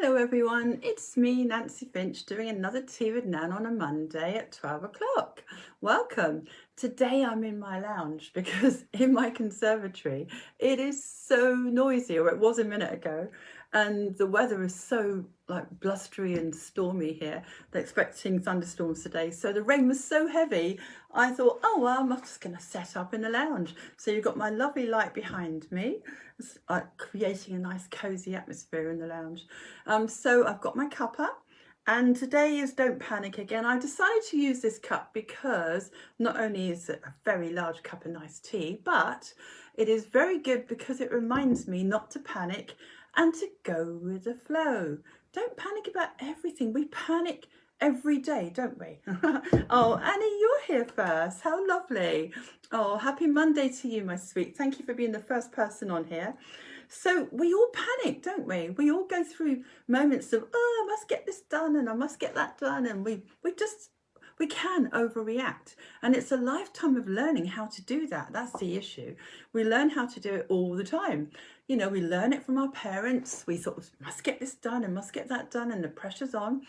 Hello everyone, it's me Nancy Finch doing another Tea with Nan on a Monday at 12 o'clock. Welcome. Today I'm in my lounge because in my conservatory it is so noisy, or it was a minute ago, and the weather is so blustery and stormy here. They're expecting thunderstorms today, so the rain was so heavy I thought, oh well, I'm just going to set up in the lounge. So you've got my lovely light behind me, creating a nice cozy atmosphere in the lounge. So I've got my cuppa, and today is Don't Panic Again. I decided to use this cup because not only is it a very large cup of nice tea, but it is very good because it reminds me not to panic and to go with the flow. Don't panic about everything. We panic every day, don't we? Oh, Annie, you're here first. How lovely. Oh, happy Monday to you, my sweet. Thank you for being the first person on here. So we all panic, don't we? We all go through moments of, oh, I must get this done and I must get that done. And we can overreact. And it's a lifetime of learning how to do that. That's the issue. We learn how to do it all the time. You know, we learn it from our parents. We sort of must get this done and must get that done, and the pressure's on.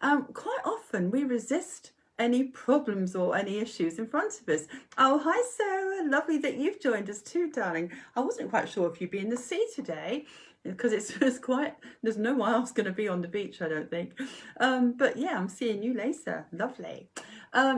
Quite often we resist any problems or any issues in front of us. Oh, hi Sarah, lovely that you've joined us too, darling. I wasn't quite sure if you'd be in the sea today because it's quite, there's no one else going to be on the beach, I don't think. But yeah, I'm seeing you later, lovely.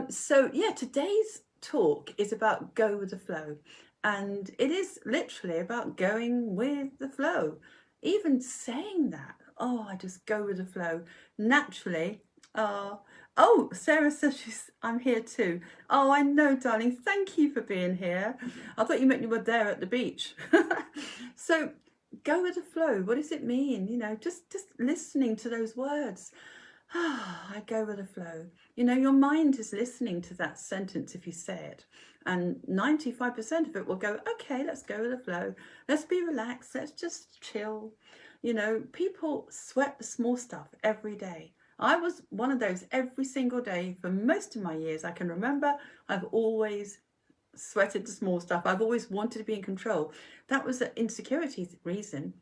So yeah, today's talk is about go with the flow, and it is literally about going with the flow. Even saying that, oh, I just go with the flow naturally. Oh, Sarah says I'm here too. Oh, I know, darling. Thank you for being here. I thought you meant you were there at the beach. So go with the flow. What does it mean? You know, just listening to those words. I go with the flow. You know, your mind is listening to that sentence if you say it. And 95% of it will go, okay, let's go with the flow. Let's be relaxed. Let's just chill. You know, people sweat the small stuff every day. I was one of those every single day for most of my years. I can remember I've always sweated the small stuff. I've always wanted to be in control. That was an insecurity reason.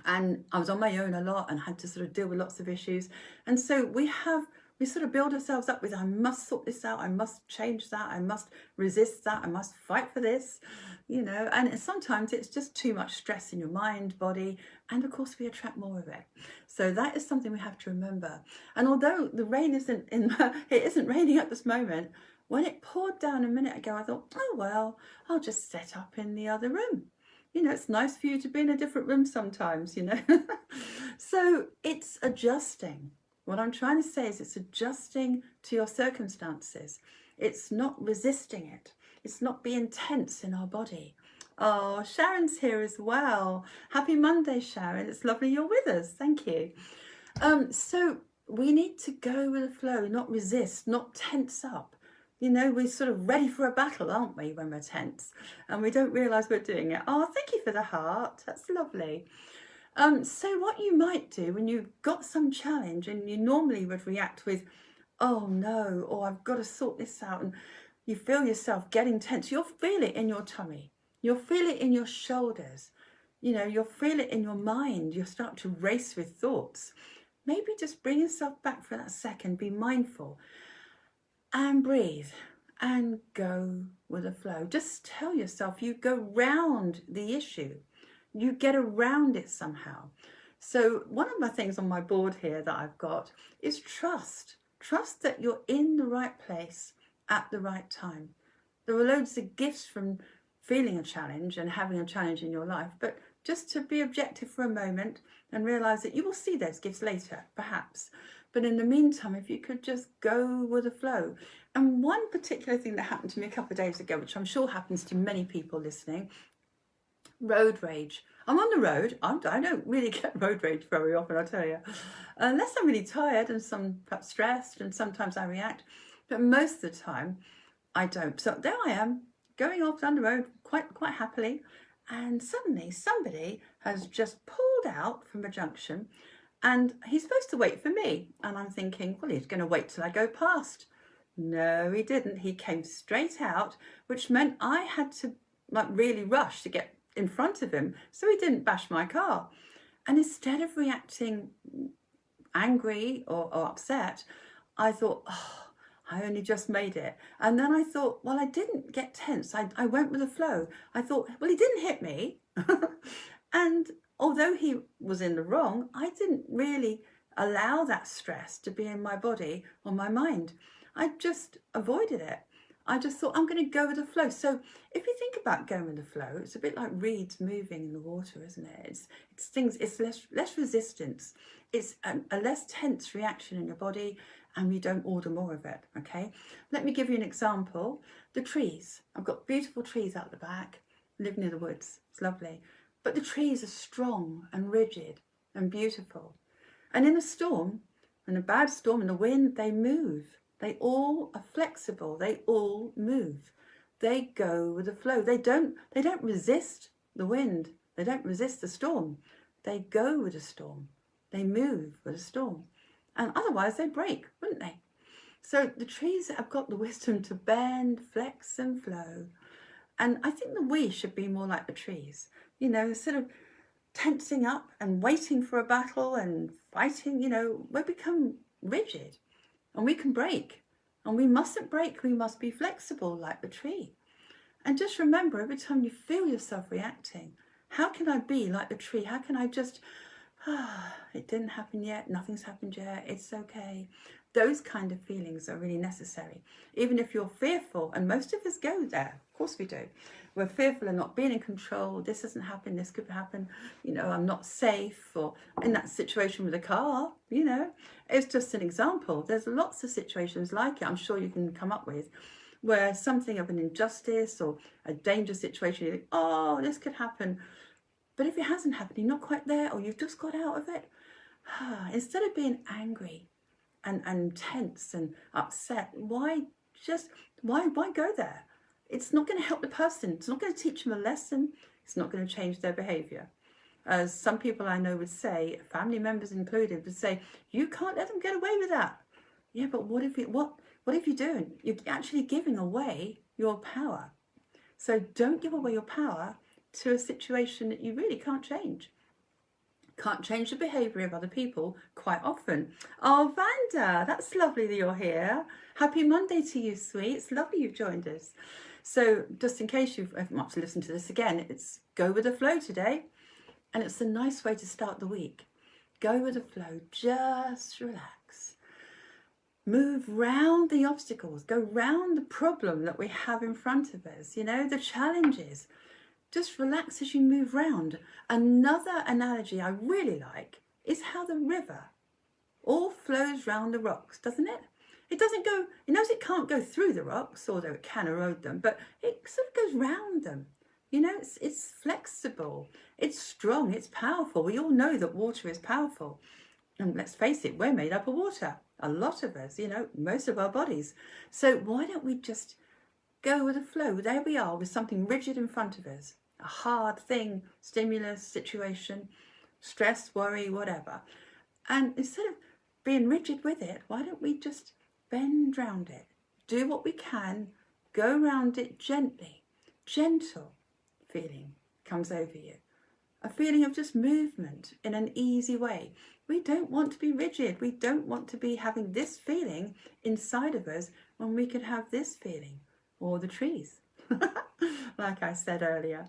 And I was on my own a lot and had to sort of deal with lots of issues. And so we sort of build ourselves up with, I must sort this out, I must change that, I must resist that, I must fight for this, you know. And sometimes it's just too much stress in your mind, body, and of course we attract more of it. So that is something we have to remember. And although the rain it isn't raining at this moment, when it poured down a minute ago, I thought, oh well, I'll just set up in the other room. You know, it's nice for you to be in a different room sometimes, you know. So it's adjusting. What I'm trying to say is it's adjusting to your circumstances. It's not resisting it. It's not being tense in our body. Oh, Sharon's here as well. Happy Monday, Sharon. It's lovely you're with us. Thank you. So we need to go with the flow, not resist, not tense up. You know, we're sort of ready for a battle, aren't we, when we're tense? And we don't realise we're doing it. Oh, thank you for the heart. That's lovely. So what you might do when you've got some challenge and you normally would react with, oh no, or I've got to sort this out, and you feel yourself getting tense, you'll feel it in your tummy. You'll feel it in your shoulders. You know, you'll feel it in your mind. You'll start to race with thoughts. Maybe just bring yourself back for that second, be mindful and breathe and go with the flow. Just tell yourself you go round the issue. You get around it somehow. So one of my things on my board here that I've got is trust. Trust that you're in the right place at the right time. There are loads of gifts from feeling a challenge and having a challenge in your life, but just to be objective for a moment and realise that you will see those gifts later, perhaps. But in the meantime, if you could just go with the flow. And one particular thing that happened to me a couple of days ago, which I'm sure happens to many people listening, road rage. I'm on the road. I don't really get road rage very often, I tell you. Unless I'm really tired and perhaps stressed, and sometimes I react. But most of the time, I don't. So there I am, going off down the road quite happily. And suddenly somebody has just pulled out from a junction, and he's supposed to wait for me. And I'm thinking, well, he's going to wait till I go past. No, he didn't. He came straight out, which meant I had to really rush to get in front of him so he didn't bash my car. And instead of reacting angry or upset, I thought, oh, I only just made it. And then I thought, well, I didn't get tense. I went with the flow. I thought, well, he didn't hit me. And although he was in the wrong, I didn't really allow that stress to be in my body or my mind. I just avoided it. I just thought, I'm going to go with the flow. So if you think about going with the flow, it's a bit like reeds moving in the water, isn't it? It's things, it's less resistance. It's a less tense reaction in your body, and we don't order more of it, okay? Let me give you an example. The trees. I've got beautiful trees out the back. I live near the woods. It's lovely. But the trees are strong and rigid and beautiful. And in a storm, in a bad storm, in the wind, they move. They all are flexible. They all move. They go with the flow. They don't resist the wind. They don't resist the storm. They go with the storm. They move with the storm. And otherwise they break, wouldn't they? So the trees have got the wisdom to bend, flex and flow. And I think that we should be more like the trees. You know, instead of tensing up and waiting for a battle and fighting, you know, we become rigid. And we can break, and we mustn't break. We must be flexible like the tree. And just remember, every time you feel yourself reacting, how can I be like the tree? How can I just, it didn't happen yet, nothing's happened yet, it's okay. Those kind of feelings are really necessary. Even if you're fearful, and most of us go there, of course we do. We're fearful of not being in control. This hasn't happened, this could happen. You know, I'm not safe, or in that situation with a car, you know. It's just an example. There's lots of situations like it, I'm sure you can come up with, where something of an injustice or a dangerous situation, you think, oh, this could happen. But if it hasn't happened, you're not quite there, or you've just got out of it, instead of being angry and tense and upset, why go there? It's not going to help the person. It's not going to teach them a lesson. It's not going to change their behaviour. As some people I know would say, family members included, would say, you can't let them get away with that. Yeah, but what if you're doing? You're actually giving away your power. So don't give away your power to a situation that you really can't change. Can't change the behaviour of other people quite often. Oh, Vanda, that's lovely that you're here. Happy Monday to you, sweet. It's lovely you've joined us. So just in case you've not to listen to this again, it's go with the flow today. And it's a nice way to start the week. Go with the flow, just relax. Move round the obstacles, go round the problem that we have in front of us, you know, the challenges. Just relax as you move round. Another analogy I really like is how the river all flows round the rocks, doesn't it? It doesn't go, it knows it can't go through the rocks, although it can erode them, but it sort of goes round them. You know, it's flexible, it's strong, it's powerful. We all know that water is powerful. And let's face it, we're made up of water. A lot of us, you know, most of our bodies. So why don't we just go with the flow? There we are with something rigid in front of us. A hard thing, stimulus, situation, stress, worry, whatever. And instead of being rigid with it, why don't we just bend round it? Do what we can, go round it gently. Gentle feeling comes over you. A feeling of just movement in an easy way. We don't want to be rigid. We don't want to be having this feeling inside of us when we could have this feeling, or the trees. Like I said earlier.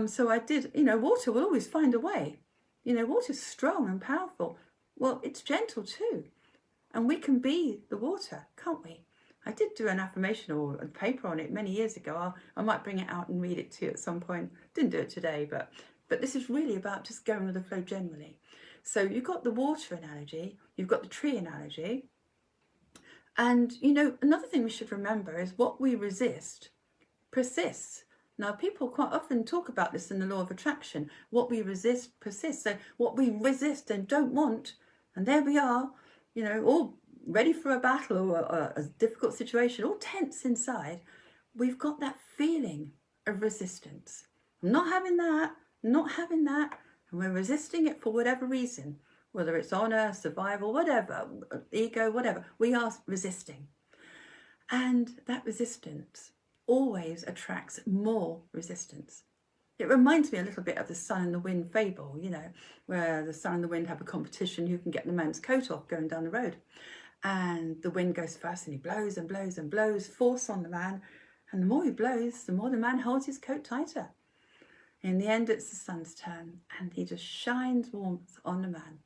So I did, you know, water will always find a way. You know, water's strong and powerful. Well, it's gentle too. And we can be the water, can't we? I did do an affirmation or a paper on it many years ago. I might bring it out and read it to you at some point. Didn't do it today, but this is really about just going with the flow generally. So you've got the water analogy, you've got the tree analogy. And, you know, another thing we should remember is what we resist persists. Now, people quite often talk about this in the law of attraction. What we resist persists. So what we resist and don't want, and there we are, you know, all ready for a battle or a difficult situation, all tense inside. We've got that feeling of resistance. I'm not having that, not having that. And we're resisting it for whatever reason, whether it's honor, survival, whatever, ego, whatever. We are resisting. And that resistance always attracts more resistance. It reminds me a little bit of the sun and the wind fable, you know, where the sun and the wind have a competition who can get the man's coat off going down the road. And the wind goes first and he blows and blows and blows force on the man. And the more he blows, the more the man holds his coat tighter. In the end, it's the sun's turn and he just shines warmth on the man.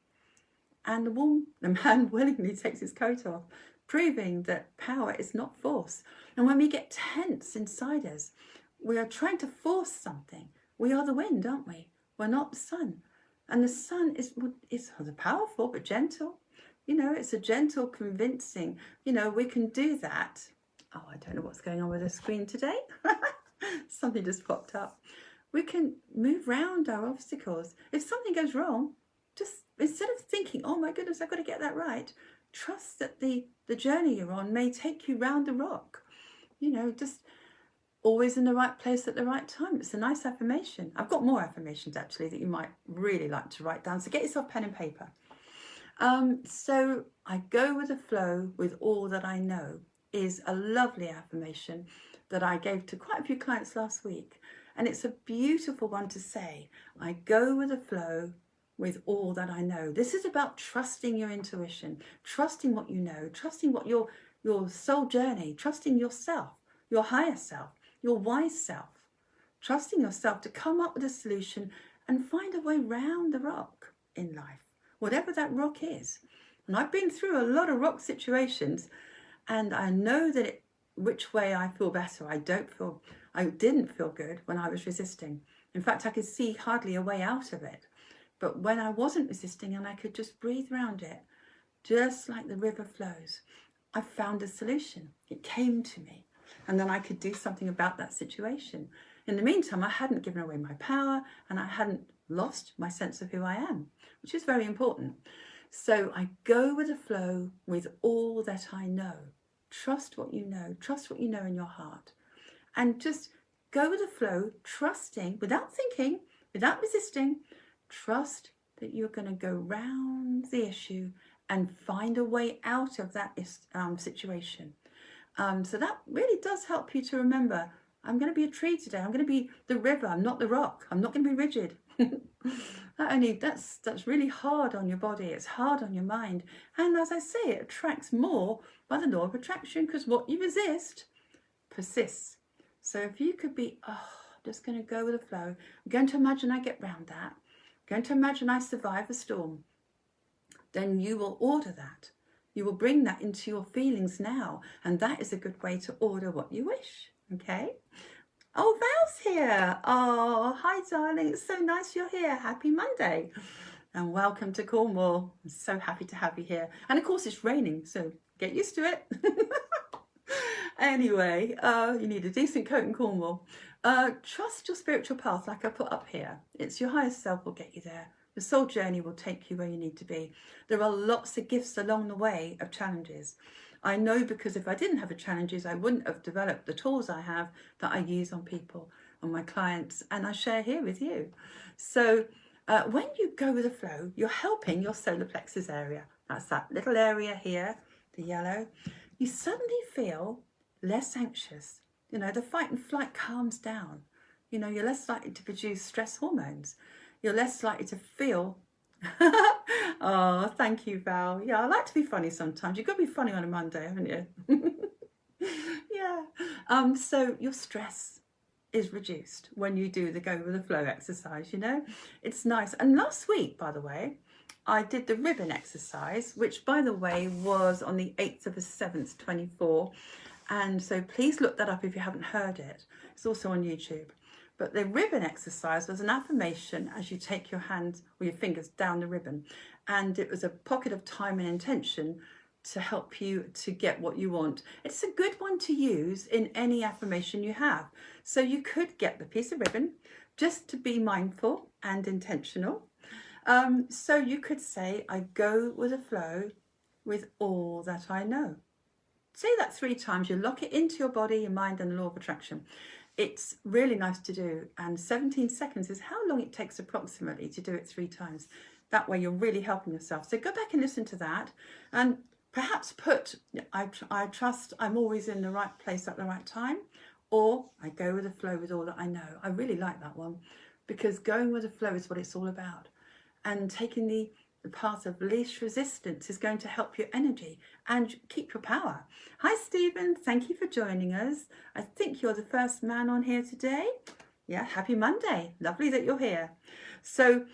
And the man willingly takes his coat off, proving that power is not force. And when we get tense inside us, we are trying to force something. We are the wind, aren't we? We're not the sun. And the sun is powerful but gentle. You know, it's a gentle, convincing, you know, we can do that. Oh, I don't know what's going on with the screen today. Something just popped up. We can move around our obstacles. If something goes wrong, just instead of thinking, oh my goodness, I've got to get that right, trust that the journey you're on may take you round the rock. You know, just always in the right place at the right time. It's a nice affirmation. I've got more affirmations actually that you might really like to write down. So get yourself pen and paper. So I go with the flow with all that I know is a lovely affirmation that I gave to quite a few clients last week. And it's a beautiful one to say. I go with the flow with all that I know. This is about trusting your intuition, trusting what you know, trusting what your soul journey, trusting yourself, your higher self, your wise self, trusting yourself to come up with a solution and find a way round the rock in life, whatever that rock is. And I've been through a lot of rock situations and I know that which way I feel better. I didn't feel good when I was resisting. In fact, I could see hardly a way out of it. But when I wasn't resisting and I could just breathe around it, just like the river flows, I found a solution. It came to me. And then I could do something about that situation. In the meantime, I hadn't given away my power and I hadn't lost my sense of who I am, which is very important. So I go with the flow with all that I know. Trust what you know. Trust what you know in your heart. And just go with the flow, trusting, without thinking, without resisting. Trust that you're going to go round the issue and find a way out of that situation. So that really does help you to remember, I'm going to be a tree today. I'm going to be the river. I'm not the rock. I'm not going to be rigid. That's really hard on your body. It's hard on your mind. And as I say, it attracts more by the law of attraction because what you resist persists. So if you could be, just going to go with the flow. I'm going to imagine I get round that. I'm going to imagine I survive a storm. Then you will order that. You will bring that into your feelings now. And that is a good way to order what you wish. Okay? Oh, Val's here. Oh, hi, darling. It's so nice you're here. Happy Monday. And welcome to Cornwall. I'm so happy to have you here. And of course, it's raining, so get used to it. Anyway, you need a decent coat in Cornwall. Trust your spiritual path, like I put up here. It's your higher self will get you there. The soul journey will take you where you need to be. There are lots of gifts along the way of challenges. I know because if I didn't have the challenges, I wouldn't have developed the tools I have that I use on people, on my clients, and I share here with you. So when you go with the flow, you're helping your solar plexus area. That's that little area here, the yellow. You suddenly feel less anxious. You know, the fight and flight calms down. You know, you're less likely to produce stress hormones. You're less likely to feel... Oh, thank you, Val. Yeah, I like to be funny sometimes. You've got to be funny on a Monday, haven't you? Yeah. So your stress is reduced when you do the go with the flow exercise, you know. It's nice. And last week, by the way, I did the ribbon exercise, which, by the way, was on the 8th of the 7th, 24. And so please look that up if you haven't heard it. It's also on YouTube. But the ribbon exercise was an affirmation as you take your hands or your fingers down the ribbon. And it was a pocket of time and intention to help you to get what you want. It's a good one to use in any affirmation you have. So you could get the piece of ribbon just to be mindful and intentional. So you could say, I go with the flow with all that I know. Say that 3 times. You lock it into your body, your mind, and the law of attraction. It's really nice to do. And 17 seconds is how long it takes approximately to do it 3 times. That way you're really helping yourself. So go back and listen to that. And perhaps put, I trust I'm always in the right place at the right time. Or I go with the flow with all that I know. I really like that one. because going with the flow is what it's all about. And taking the path of least resistance is going to help your energy and keep your power. Hi, Stephen. Thank you for joining us. I think you're the first man on here today. Yeah, happy Monday. Lovely that you're here. So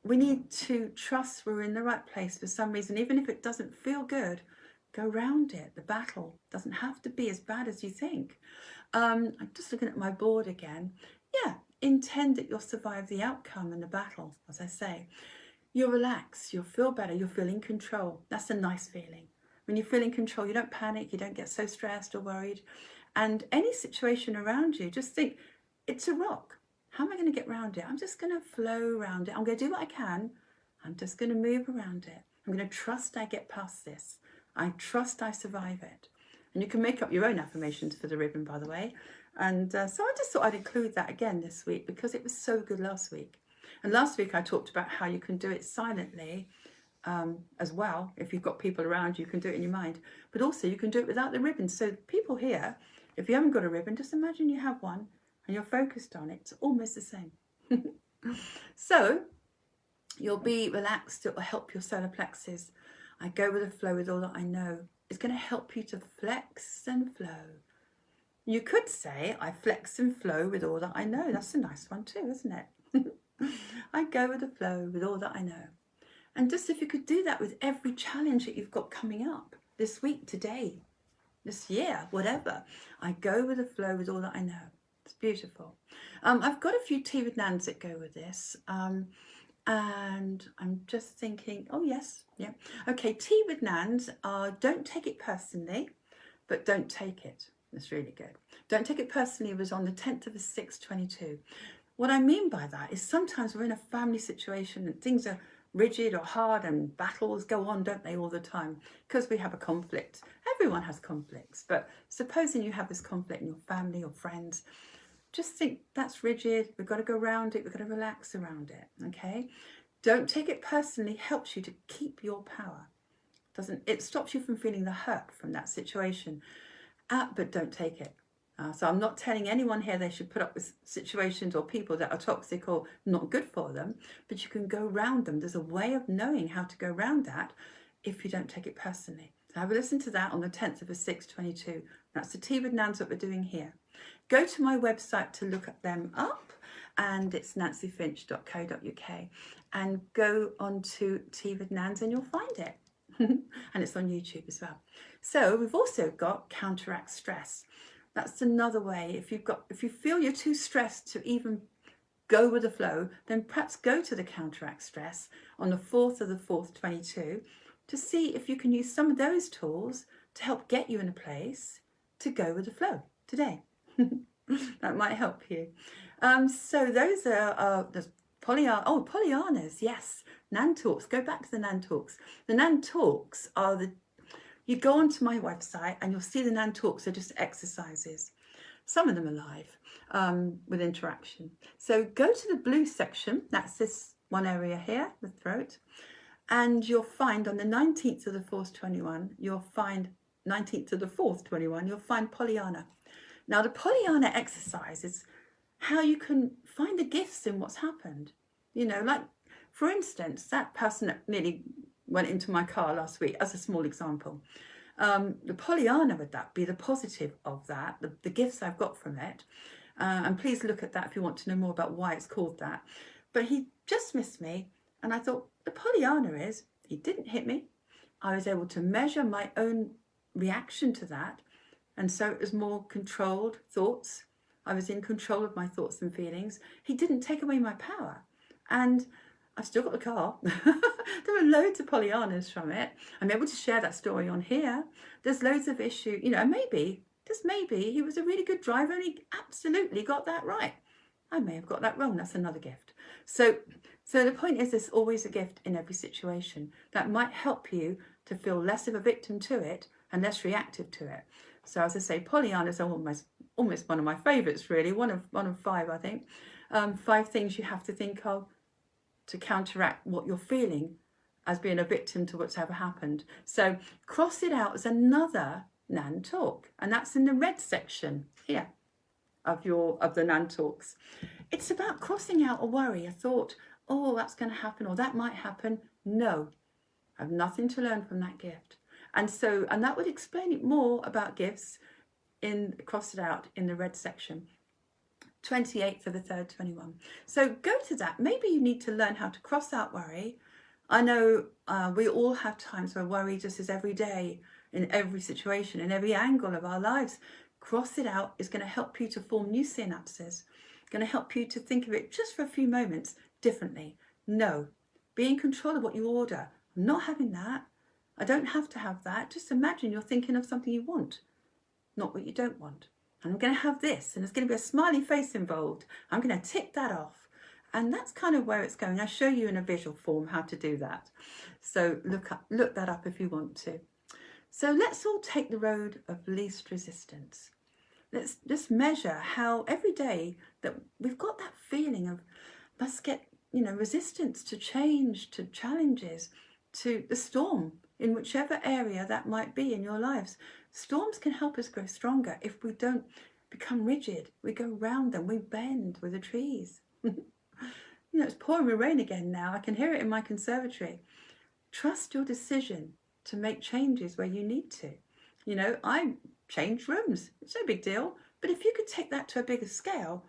we need to trust we're in the right place for some reason. Even if it doesn't feel good, go round it. The battle doesn't have to be as bad as you think. I'm just looking at my board again. Yeah, intend that you'll survive the outcome and the battle, as I say. You'll relax, you'll feel better, you'll feel in control. That's a nice feeling. When you feel in control, you don't panic, you don't get so stressed or worried. And any situation around you, just think, it's a rock. How am I going to get around it? I'm just going to flow around it. I'm going to do what I can. I'm just going to move around it. I'm going to trust I get past this. I trust I survive it. And you can make up your own affirmations for the ribbon, by the way. And so I just thought I'd include that again this week because it was so good last week. And last week I talked about how you can do it silently as well. If you've got people around, you can do it in your mind. But also you can do it without the ribbon. So people here, if you haven't got a ribbon, just imagine you have one and you're focused on it. It's almost the same. So you'll be relaxed. It will help your solar plexus. I go with the flow with all that I know. It's going to help you to flex and flow. You could say, I flex and flow with all that I know. That's a nice one too, isn't it? I go with the flow with all that I know. And just if you could do that with every challenge that you've got coming up this week, today, this year, whatever. I go with the flow with all that I know. It's beautiful. I've got a few tea with Nans that go with this. And I'm just thinking, oh yes, yeah. Okay, tea with Nans are don't take it personally, but don't take it. That's really good. Don't take it personally. It was on the 10th of the 6th, 22. What I mean by that is sometimes we're in a family situation and things are rigid or hard and battles go on, don't they, all the time? Because we have a conflict. Everyone has conflicts. But supposing you have this conflict in your family or friends, just think that's rigid. We've got to go around it. We've got to relax around it. Okay? Don't take it personally. Helps you to keep your power. It stops you from feeling the hurt from that situation. But don't take it. So I'm not telling anyone here they should put up with situations or people that are toxic or not good for them, but you can go around them. There's a way of knowing how to go around that if you don't take it personally. So have a listen to that on the 10th of the 6th, 22. That's the Tea with Nans that we're doing here. Go to my website to look at them up, and it's nancyfinch.co.uk, and go on to Tea with Nans and you'll find it. And it's on YouTube as well. So we've also got Counteract Stress. That's another way. If you feel you're too stressed to even go with the flow, then perhaps go to the Counteract Stress on the 4th of the 4th, 22, to see if you can use some of those tools to help get you in a place to go with the flow today. That might help you. So those are the Pollyannas, yes. Nan Talks. Go back to the Nan Talks. The Nan Talks are you go onto my website and you'll see the Nan Talks are just exercises. Some of them are live with interaction. So go to the blue section. That's this one area here, the throat. And you'll find on the 19th of the 4th, 21, you'll find 19th of the 4th, 21, you'll find Pollyanna. Now the Pollyanna exercise is how you can find the gifts in what's happened. You know, like for instance, that person that nearly went into my car last week, as a small example. The Pollyanna would that be the positive of that, the gifts I've got from it. And please look at that if you want to know more about why it's called that. But he just missed me. And I thought, the Pollyanna is, he didn't hit me. I was able to measure my own reaction to that. And so it was more controlled thoughts. I was in control of my thoughts and feelings. He didn't take away my power. And I've still got the car. There are loads of Pollyannas from it. I'm able to share that story on here. There's loads of issue, you know, maybe, just maybe, he was a really good driver and he absolutely got that right. I may have got that wrong. That's another gift. So the point is there's always a gift in every situation that might help you to feel less of a victim to it and less reactive to it. So as I say, Pollyannas are almost one of my favourites, really. One of 5, I think. 5 things you have to think of to counteract what you're feeling as being a victim to what's ever happened. So cross it out as another Nan Talk, and that's in the red section here of the Nan Talks. It's about crossing out a worry, a thought, oh, that's going to happen or that might happen. No, I have nothing to learn from that gift. And that would explain it more about gifts cross it out in the red section. 28th of the 3rd, 21. So go to that. Maybe you need to learn how to cross out worry. I know we all have times where worry just is every day, in every situation, in every angle of our lives. Cross it out is going to help you to form new synapses, going to help you to think of it just for a few moments differently. No, be in control of what you order. I'm not having that. I don't have to have that. Just imagine you're thinking of something you want, not what you don't want. I'm going to have this, and there's going to be a smiley face involved. I'm going to tick that off. And that's kind of where it's going. I'll show you in a visual form how to do that. So look that up if you want to. So let's all take the road of least resistance. Let's just measure how every day that we've got that feeling of must get, resistance to change, to challenges, to the storm in whichever area that might be in your lives. Storms can help us grow stronger if we don't become rigid. We go round them, we bend with the trees. It's pouring with rain again now. I can hear it in my conservatory. Trust your decision to make changes where you need to. I changed rooms. It's no big deal. But if you could take that to a bigger scale,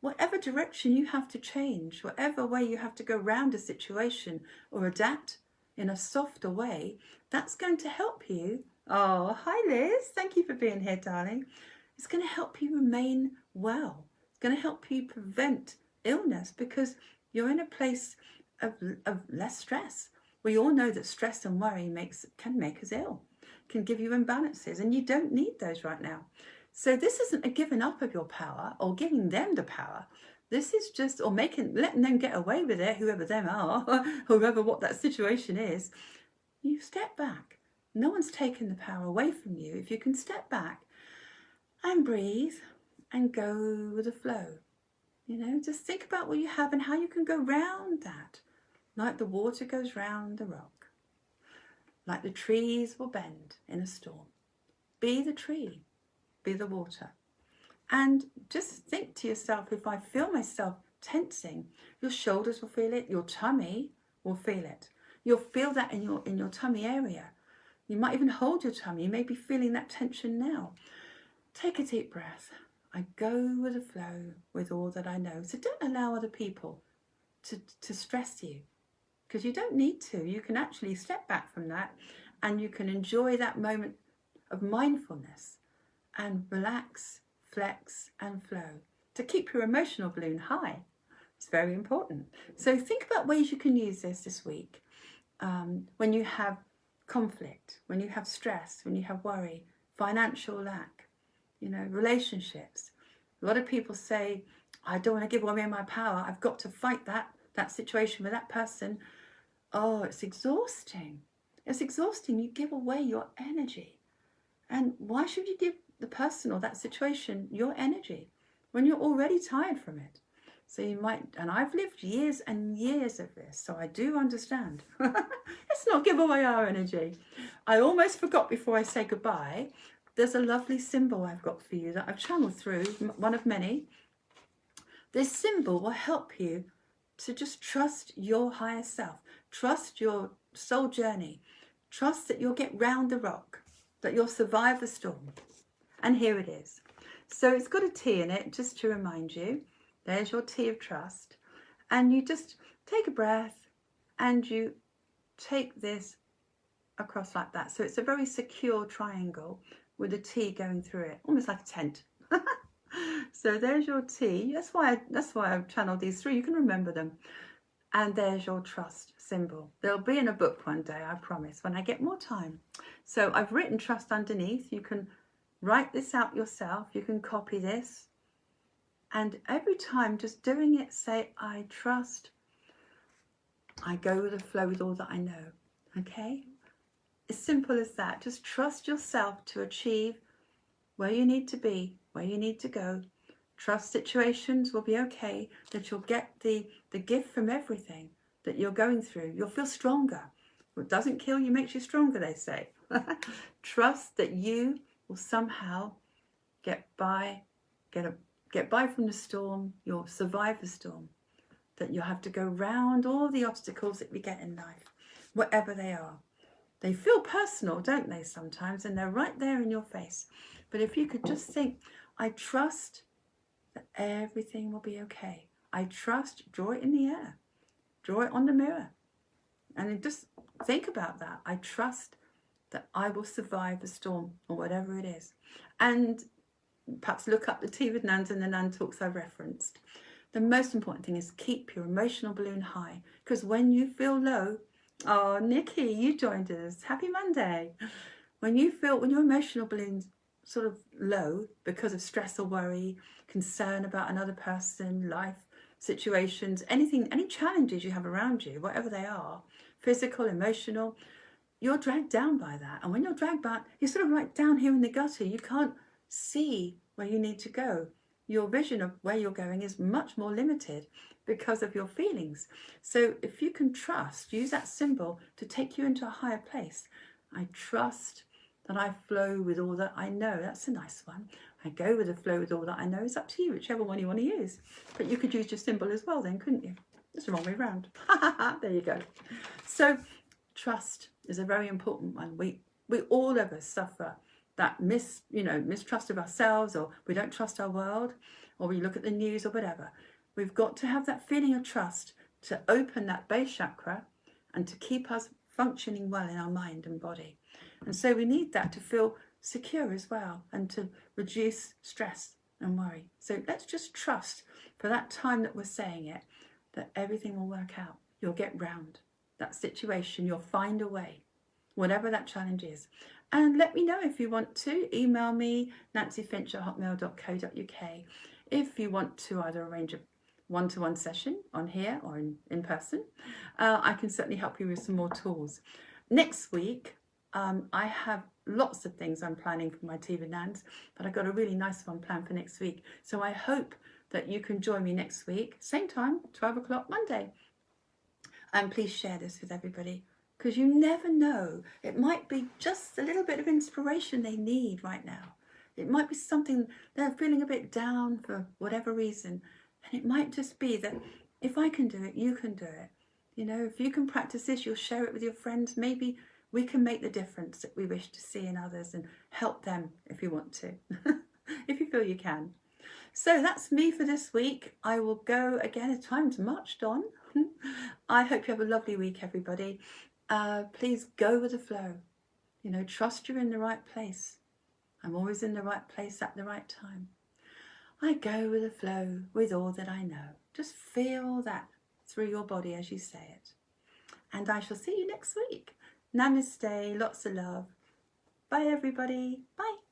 whatever direction you have to change, whatever way you have to go round a situation or adapt in a softer way, that's going to help you. Oh, hi Liz. Thank you for being here, darling. It's going to help you remain well. It's going to help you prevent illness because you're in a place of less stress. We all know that stress and worry can make us ill, can give you imbalances, and you don't need those right now. So this isn't a giving up of your power or giving them the power. This is just, or letting them get away with it, whoever them are, whoever what that situation is. You step back. No one's taken the power away from you. If you can step back and breathe and go with the flow. Just think about what you have and how you can go round that. Like the water goes round the rock. Like the trees will bend in a storm. Be the tree. Be the water. And just think to yourself, if I feel myself tensing, your shoulders will feel it, your tummy will feel it. You'll feel that in your tummy area. You might even hold your tummy. You may be feeling that tension now. Take a deep breath. I go with the flow with all that I know. So don't allow other people to stress you, because you don't need to. You can actually step back from that and you can enjoy that moment of mindfulness and relax, flex and flow to keep your emotional balloon high. It's very important. So think about ways you can use this week when you have conflict, when you have stress, when you have worry, financial lack, relationships. A lot of people say, I don't want to give away my power. I've got to fight that situation with that person. Oh, it's exhausting. It's exhausting. You give away your energy. And why should you give the person or that situation your energy when you're already tired from it? So you might, and I've lived years and years of this, so I do understand. Let's not give away our energy. I almost forgot before I say goodbye. There's a lovely symbol I've got for you that I've channeled through, one of many. This symbol will help you to just trust your higher self. Trust your soul journey. Trust that you'll get round the rock, that you'll survive the storm. And here it is. So it's got a T in it, just to remind you. There's your T of trust. And you just take a breath and you take this across like that. So it's a very secure triangle with a T going through it, almost like a tent. So there's your T. That's why I've channeled these three. You can remember them. And there's your trust symbol. They'll be in a book one day, I promise, when I get more time. So I've written trust underneath. You can write this out yourself. You can copy this. And every time, just doing it, say, I trust. I go with the flow with all that I know. Okay? As simple as that. Just trust yourself to achieve where you need to be, where you need to go. Trust situations will be okay, that you'll get the gift from everything that you're going through. You'll feel stronger. What doesn't kill you makes you stronger, they say. Trust that you will somehow get by, get get by from the storm, you'll survive the storm, that you'll have to go round all the obstacles that we get in life, whatever they are. They feel personal, don't they, sometimes, and they're right there in your face. But if you could just think, I trust that everything will be okay. I trust, draw it in the air, draw it on the mirror, and then just think about that. I trust that I will survive the storm or whatever it is. And perhaps look up the Tea with Nans and the Nan Talks I've referenced. The most important thing is keep your emotional balloon high, because when you feel low, oh, Nikki, you joined us. Happy Monday. When your emotional balloon's sort of low because of stress or worry, concern about another person, life situations, anything, any challenges you have around you, whatever they are, physical, emotional, you're dragged down by that. And when you're dragged back, you're sort of right down here in the gutter. You can't see where you need to go. Your vision of where you're going is much more limited because of your feelings. So if you can trust, use that symbol to take you into a higher place. I trust that I flow with all that I know. That's a nice one. I go with the flow with all that I know. It's up to you, whichever one you want to use. But you could use your symbol as well then, couldn't you? It's the wrong way around. There you go. So trust is a very important one. We all of us suffer that mistrust of ourselves, or we don't trust our world, or we look at the news or whatever. We've got to have that feeling of trust to open that base chakra and to keep us functioning well in our mind and body. And so we need that to feel secure as well, and to reduce stress and worry. So let's just trust for that time that we're saying it, that everything will work out. You'll get round that situation. You'll find a way, whatever that challenge is. And let me know if you want to. Email me, nancyfinch@hotmail.co.uk. If you want to either arrange a one-to-one session on here or in person, I can certainly help you with some more tools. Next week, I have lots of things I'm planning for my Tea with Nans, but I've got a really nice one planned for next week. So I hope that you can join me next week, same time, 12 o'clock Monday. And please share this with everybody, because you never know. It might be just a little bit of inspiration they need right now. It might be something they're feeling a bit down for whatever reason. And it might just be that if I can do it, you can do it. You know, if you can practice this, you'll share it with your friends. Maybe we can make the difference that we wish to see in others and help them if you want to, if you feel you can. So that's me for this week. I will go again. Time's marched on. I hope you have a lovely week, everybody. Please go with the flow. You know, trust you're in the right place. I'm always in the right place at the right time. I go with the flow with all that I know. Just feel that through your body as you say it. And I shall see you next week. Namaste, lots of love. Bye, everybody. Bye.